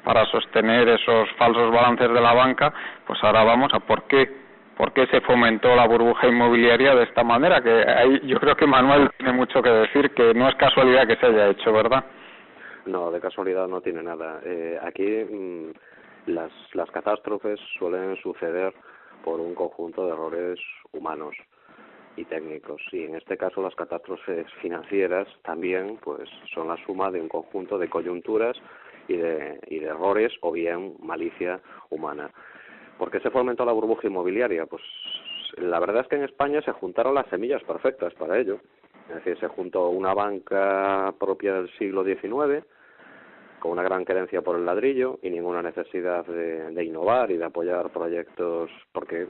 para sostener esos falsos balances de la banca, pues ahora vamos a por qué se fomentó la burbuja inmobiliaria de esta manera, que ahí yo creo que Manuel tiene mucho que decir, que no es casualidad que se haya hecho, ¿verdad? No, de casualidad no tiene nada. Aquí las catástrofes suelen suceder por un conjunto de errores humanos y técnicos, y en este caso las catástrofes financieras también pues son la suma de un conjunto de coyunturas y de errores o bien malicia humana. ¿Por qué se fomentó la burbuja inmobiliaria? Pues la verdad es que en España se juntaron las semillas perfectas para ello. Es decir, se juntó una banca propia del siglo XIX, con una gran querencia por el ladrillo y ninguna necesidad de innovar y de apoyar proyectos, porque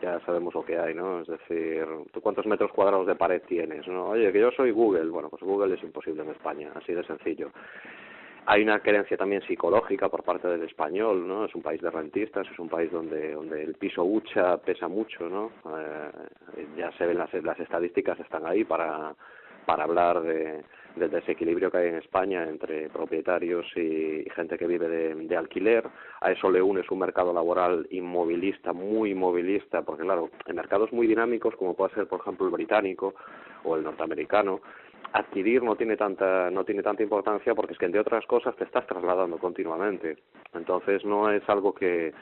ya sabemos lo que hay, ¿no? Es decir, ¿tú cuántos metros cuadrados de pared tienes, no? Oye, que yo soy Google. Bueno, pues Google es imposible en España, así de sencillo. Hay una querencia también psicológica por parte del español, ¿no? Es un país de rentistas, es un país donde el piso hucha pesa mucho, ¿no? Ya se ven las estadísticas, están ahí para hablar del desequilibrio que hay en España entre propietarios y gente que vive de alquiler. A eso le unes un mercado laboral inmovilista, muy inmovilista, porque claro, en mercados muy dinámicos como puede ser por ejemplo el británico o el norteamericano, adquirir no tiene tanta importancia, porque es que entre otras cosas te estás trasladando continuamente, entonces no es algo que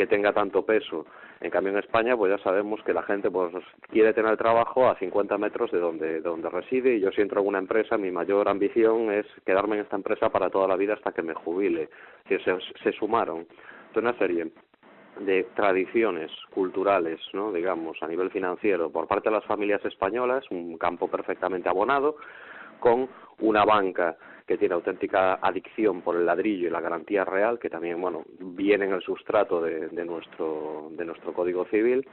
tenga tanto peso. En cambio en España pues ya sabemos que la gente pues quiere tener trabajo a 50 metros de donde reside, y yo si entro en una empresa mi mayor ambición es quedarme en esta empresa para toda la vida hasta que me jubile. Se sumaron toda una serie de tradiciones culturales, ¿no? Digamos, a nivel financiero por parte de las familias españolas, un campo perfectamente abonado, con una banca que tiene auténtica adicción por el ladrillo y la garantía real, que también, bueno, viene en el sustrato de nuestro Código Civil,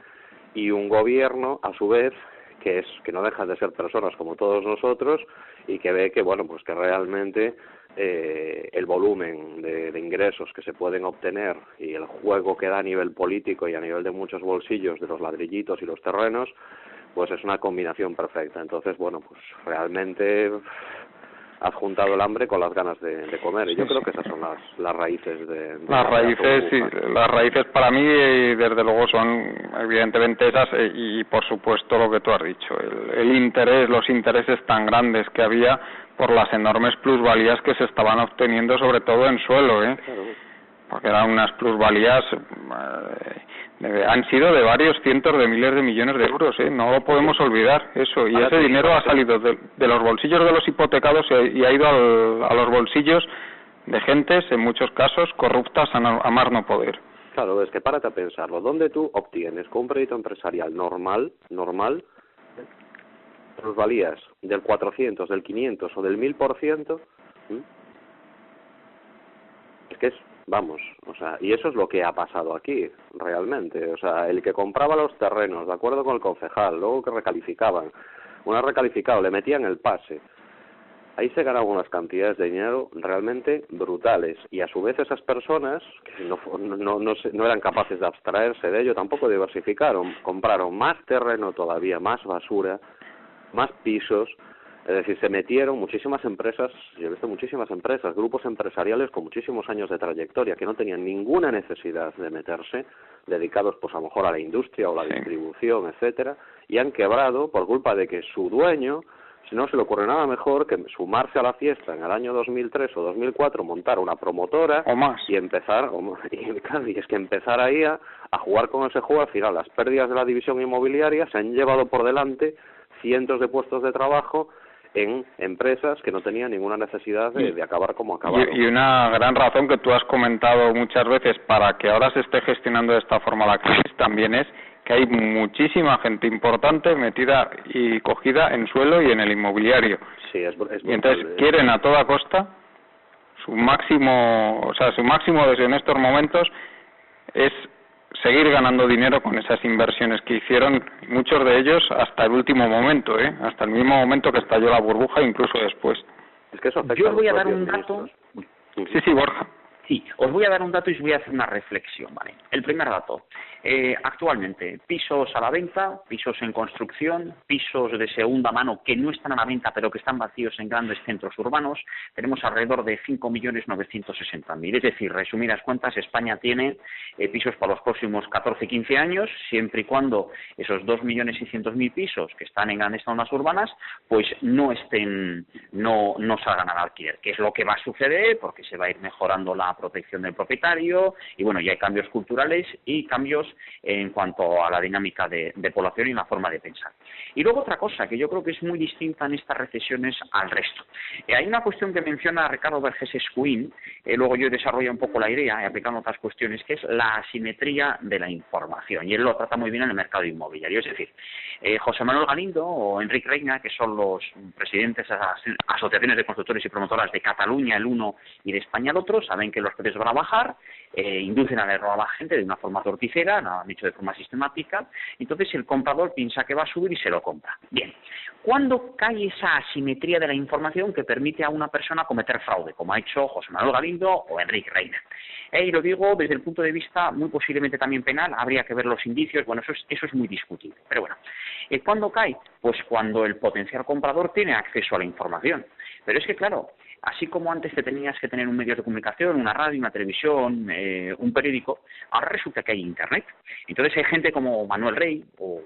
y un gobierno, a su vez, que no dejan de ser personas como todos nosotros, y que ve que, bueno, pues que realmente el volumen de ingresos que se pueden obtener y el juego que da a nivel político y a nivel de muchos bolsillos de los ladrillitos y los terrenos, pues es una combinación perfecta. Entonces, bueno, pues realmente has juntado el hambre con las ganas de comer, y yo creo que esas son las raíces de las raíces. Sí, las raíces para mí desde luego son evidentemente esas, y por supuesto lo que tú has dicho, el interés, los intereses tan grandes que había por las enormes plusvalías que se estaban obteniendo, sobre todo en suelo, Claro. Porque eran unas plusvalías, han sido de varios cientos de miles de millones de euros, no lo podemos olvidar eso, y ese dinero ha salido de los bolsillos de los hipotecados y ha ido a los bolsillos de gentes, en muchos casos, corruptas a más no poder. Claro, es que párate a pensarlo, ¿dónde tú obtienes con un crédito empresarial normal, plusvalías del 400, del 500 o del 1000%? Es que vamos, o sea, y eso es lo que ha pasado aquí, realmente. O sea, el que compraba los terrenos, de acuerdo con el concejal, luego que recalificaban, una recalificado, le metían el pase, ahí se ganaban unas cantidades de dinero realmente brutales, y a su vez esas personas, que no eran capaces de abstraerse de ello, tampoco diversificaron, compraron más terreno todavía, más basura, más pisos. Es decir, se metieron muchísimas empresas, yo he visto muchísimas empresas, grupos empresariales con muchísimos años de trayectoria que no tenían ninguna necesidad de meterse, dedicados pues a lo mejor a la industria o la distribución, etcétera, y han quebrado por culpa de que su dueño, si no se le ocurre nada mejor que sumarse a la fiesta en el año 2003 o 2004, montar una promotora o más, y empezar, y es que empezar ahí a jugar con ese juego. Al final las pérdidas de la división inmobiliaria se han llevado por delante cientos de puestos de trabajo en empresas que no tenían ninguna necesidad de acabar como acabaron. Y una gran razón que tú has comentado muchas veces para que ahora se esté gestionando de esta forma la crisis también es que hay muchísima gente importante metida y cogida en suelo y en el inmobiliario. Sí, es y entonces quieren a toda costa su máximo deseo en estos momentos es seguir ganando dinero con esas inversiones que hicieron, muchos de ellos hasta el último momento, hasta el mismo momento que estalló la burbuja, incluso después. Es que eso afecta. Yo os voy a dar un dato. Sí, Borja. Sí, os voy a dar un dato y os voy a hacer una reflexión, ¿vale? El primer dato. Actualmente, pisos a la venta, pisos en construcción, pisos de segunda mano que no están a la venta pero que están vacíos en grandes centros urbanos, tenemos alrededor de 5.960.000. Es decir, resumidas cuentas, España tiene pisos para los próximos 14 y 15 años, siempre y cuando esos 2.600.000 pisos que están en grandes zonas urbanas, pues no salgan al alquiler, que es lo que va a suceder porque se va a ir mejorando la protección del propietario y bueno, ya hay cambios culturales y cambios en cuanto a la dinámica de población y la forma de pensar. Y luego otra cosa que yo creo que es muy distinta en estas recesiones al resto. Hay una cuestión que menciona Ricardo Vergés Escuín, luego yo desarrollo un poco la idea aplicando otras cuestiones, que es la asimetría de la información, y él lo trata muy bien en el mercado inmobiliario. Es decir, José Manuel Galindo o Enric Reina, que son los presidentes de las asociaciones de constructores y promotoras de Cataluña el uno y de España el otro, saben que los precios van a bajar, inducen al error a la gente de una forma torticera, lo han hecho de forma sistemática, entonces el comprador piensa que va a subir y se lo compra. Bien, ¿cuándo cae esa asimetría de la información que permite a una persona cometer fraude, como ha hecho José Manuel Galindo o Enric Reina? Y lo digo desde el punto de vista muy posiblemente también penal, habría que ver los indicios, bueno, eso es muy discutible, pero bueno. ¿Cuándo cae? Pues cuando el potencial comprador tiene acceso a la información. Pero es que claro, así como antes te tenías que tener un medio de comunicación, una radio, una televisión, un periódico, ahora resulta que hay Internet. Entonces hay gente como Manuel Rey o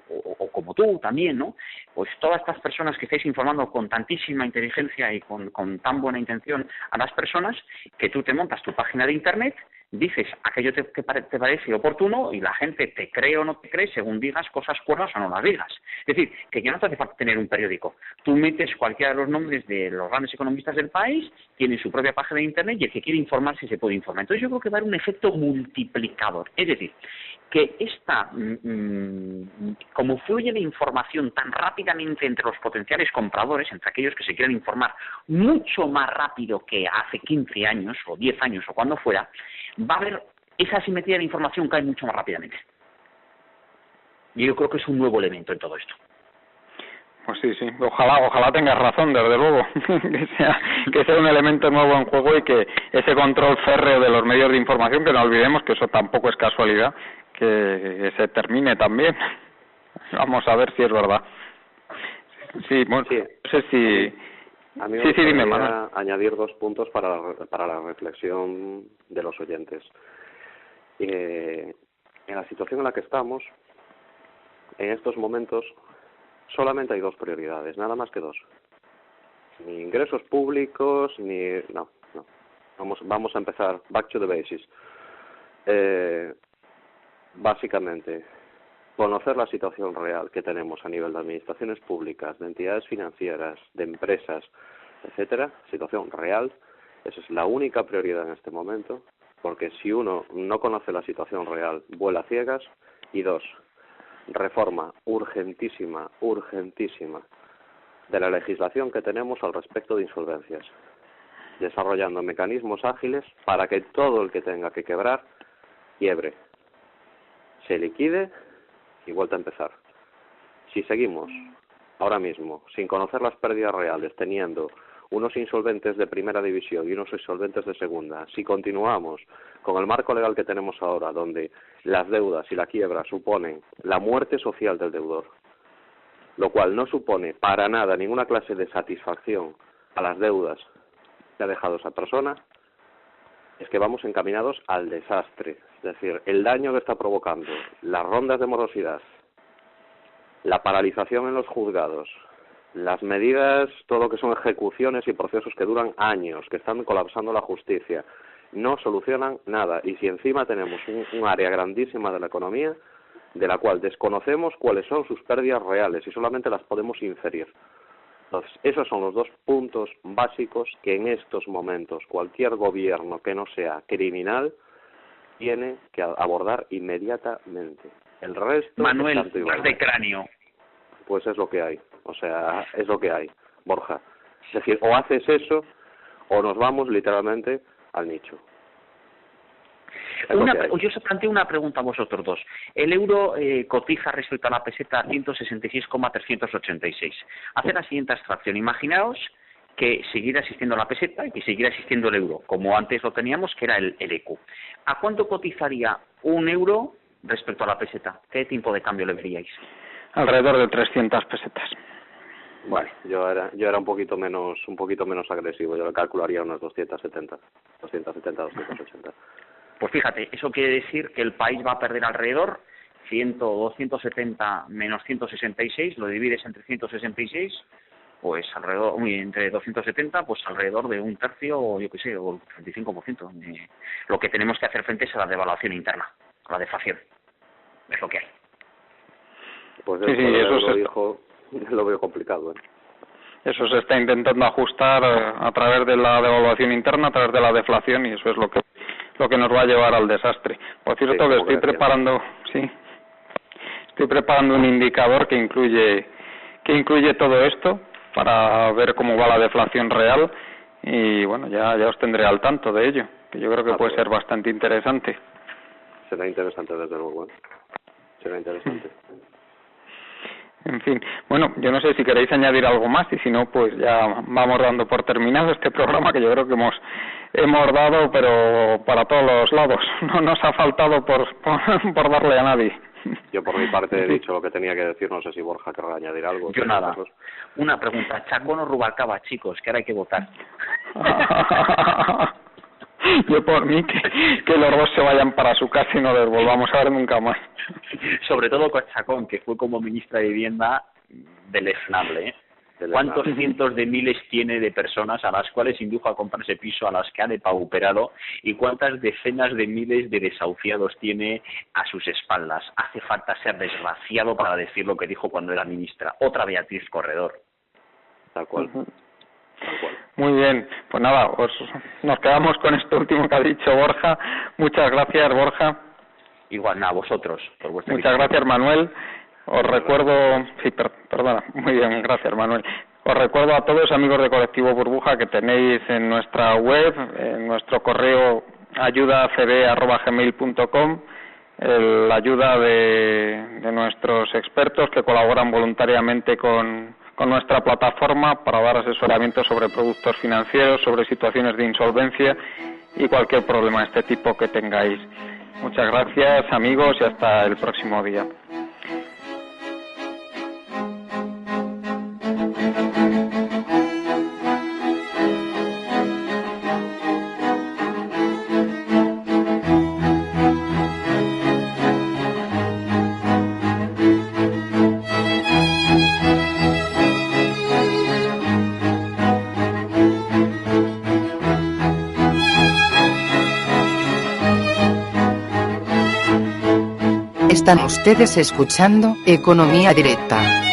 como tú también, ¿no? Pues todas estas personas que estáis informando con tantísima inteligencia y con tan buena intención a las personas, que tú te montas tu página de Internet, dices aquello que te parece oportuno y la gente te cree o no te cree según digas cosas cuerdas o no las digas. Es decir, que ya no te hace falta tener un periódico. Tú metes cualquiera de los nombres de los grandes economistas del país, tiene su propia página de Internet y el que quiere informarse se puede informar. Entonces yo creo que va a haber un efecto multiplicador. Es decir, que como fluye la información tan rápidamente entre los potenciales compradores, entre aquellos que se quieren informar mucho más rápido que hace 15 años o 10 años o cuando fuera, va a haber esa asimetría de la información cae mucho más rápidamente. Y yo creo que es un nuevo elemento en todo esto. Pues sí, ojalá tengas razón, desde luego, que sea un elemento nuevo en juego y que ese control férreo de los medios de información, que no olvidemos que eso tampoco es casualidad, que se termine también. Vamos a ver si es verdad. Sí, bueno, sí. No sé si... A mí me gustaría añadir 2 puntos para la reflexión de los oyentes. En la situación en la que estamos, en estos momentos, solamente hay 2 prioridades, nada más que 2. Ni ingresos públicos, ni... No. Vamos a empezar, back to the basics. Básicamente, conocer la situación real que tenemos a nivel de administraciones públicas, de entidades financieras, de empresas, etcétera, situación real, esa es la única prioridad en este momento, porque si uno no conoce la situación real, vuela a ciegas. Y 2, reforma urgentísima de la legislación que tenemos al respecto de insolvencias, desarrollando mecanismos ágiles para que todo el que tenga que quebrar, quiebre, se liquide y vuelta a empezar. Si seguimos ahora mismo sin conocer las pérdidas reales, teniendo unos insolventes de primera división y unos insolventes de segunda, si continuamos con el marco legal que tenemos ahora, donde las deudas y la quiebra suponen la muerte social del deudor, lo cual no supone para nada ninguna clase de satisfacción a las deudas que ha dejado esa persona, es que vamos encaminados al desastre. Es decir, el daño que está provocando las rondas de morosidad, la paralización en los juzgados, las medidas, todo lo que son ejecuciones y procesos que duran años, que están colapsando la justicia, no solucionan nada. Y si encima tenemos un área grandísima de la economía, de la cual desconocemos cuáles son sus pérdidas reales y solamente las podemos inferir. Entonces, esos son los 2 puntos básicos que en estos momentos cualquier gobierno que no sea criminal tiene que abordar inmediatamente. El resto... Manuel, más de cráneo. Pues es lo que hay, o sea, es lo que hay, Borja. Es decir, o haces eso o nos vamos literalmente al nicho. Yo os planteo una pregunta a vosotros dos. El euro cotiza respecto a la peseta 166,386. Hacer la siguiente abstracción. Imaginaos que siguiera existiendo la peseta y que siguiera existiendo el euro, como antes lo teníamos, que era el ECU. ¿A cuánto cotizaría un euro respecto a la peseta? ¿Qué tipo de cambio le veríais? Alrededor de 300 pesetas. Bueno, yo era un poquito menos agresivo. Yo le calcularía unas 280. Pues fíjate, eso quiere decir que el país va a perder alrededor 270 menos 166, lo divides entre 166, pues alrededor, entre 270, pues alrededor de un tercio, o yo qué sé, o el 35%. Lo que tenemos que hacer frente es a la devaluación interna, a la deflación. Es lo que hay. Pues sí, eso lo veo complicado, ¿eh? Eso se está intentando ajustar a través de la devaluación interna, a través de la deflación, y eso es lo que nos va a llevar al desastre. Por cierto, que estoy preparando un indicador que incluye todo esto para ver cómo va la deflación real, y bueno, ya os tendré al tanto de ello, que yo creo que puede ser bastante interesante. Será interesante, desde luego, ¿eh? Será interesante. En fin, bueno, yo no sé si queréis añadir algo más, y si no, pues ya vamos dando por terminado este programa, que yo creo que hemos dado, pero para todos los lados. No nos ha faltado por darle a nadie. Yo por mi parte he dicho lo que tenía que decir, no sé si Borja querrá añadir algo. Yo nada. Una pregunta, ¿Chacón o Rubalcaba, chicos? Que ahora hay que votar. Yo por mí que los dos se vayan para su casa y no les volvamos a ver nunca más. Sobre todo con Chacón, que fue como ministra de Vivienda deleznable, ¿eh? ¿Cuántos cientos de miles tiene de personas a las cuales indujo a comprarse piso, a las que ha depauperado, y cuántas decenas de miles de desahuciados tiene a sus espaldas? Hace falta ser desgraciado para decir lo que dijo cuando era ministra. Otra Beatriz Corredor. Tal cual. Muy bien, pues nada, nos quedamos con esto último que ha dicho Borja. Muchas gracias, Borja. Igual, nada, vosotros. Por vuestra Muchas gracias, Manuel. Os recuerdo, perdona, muy bien, gracias, Manuel. Os recuerdo a todos, amigos de Colectivo Burbuja, que tenéis en nuestra web, en nuestro correo ayudacb@gmail.com, la ayuda de nuestros expertos que colaboran voluntariamente con nuestra plataforma para dar asesoramiento sobre productos financieros, sobre situaciones de insolvencia y cualquier problema de este tipo que tengáis. Muchas gracias, amigos, y hasta el próximo día. Están ustedes escuchando Economía Directa.